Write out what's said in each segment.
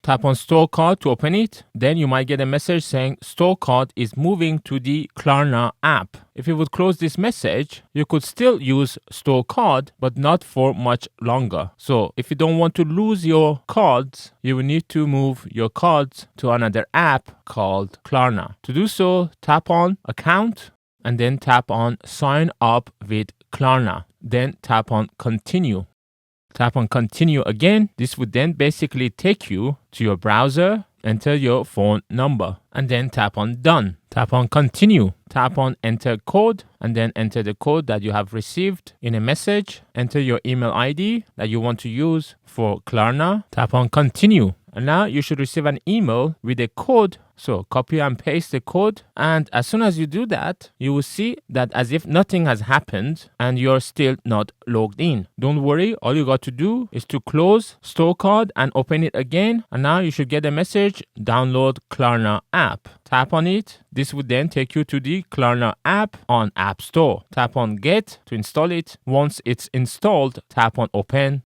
Tap on Stocard to open it. Then you might get a message saying Stocard is moving to the Klarna app. If you would close this message, you could still use Stocard, but not for much longer. So if you don't want to lose your cards, you will need to move your cards to another app called Klarna. To do so, tap on Account and then tap on Sign up with Klarna. Then tap on Continue. Tap on Continue again. This would then basically take you to your browser, enter your phone number, and then tap on Done. Tap on Continue. Tap on Enter Code, and then enter the code that you have received in a message. Enter your email ID that you want to use for Klarna. Tap on Continue. And now you should receive an email with a code. So copy and paste the code. And as soon as you do that, you will see that as if nothing has happened and you're still not logged in. Don't worry. All you got to do is to close Stocard and open it again. And now you should get a message, download Klarna app. Tap on it. This would then take you to the Klarna app on App Store. Tap on Get to install it. Once it's installed, tap on Open.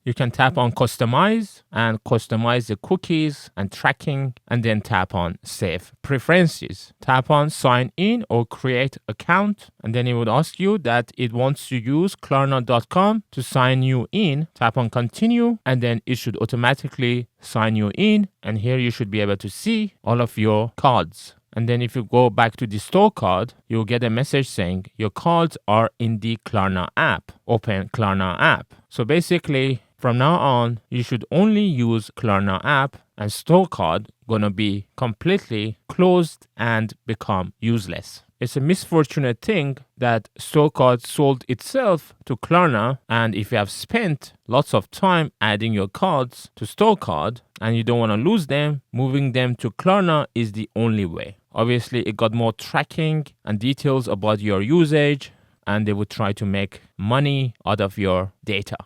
You can tap on Customize and customize the cookies and tracking, and then tap on Save Preferences. Tap on Sign In or Create Account, and then it would ask you that it wants to use Klarna.com to sign you in. Tap on Continue, and then it should automatically sign you in, and here you should be able to see all of your cards. And then if you go back to the Stocard, you'll get a message saying your cards are in the Klarna app. Open Klarna app. So basically, from now on, you should only use Klarna app, and Stocard gonna be completely closed and become useless. It's a misfortunate thing that Stocard sold itself to Klarna, and if you have spent lots of time adding your cards to Stocard and you don't want to lose them, moving them to Klarna is the only way. Obviously, it got more tracking and details about your usage, and they would try to make money out of your data.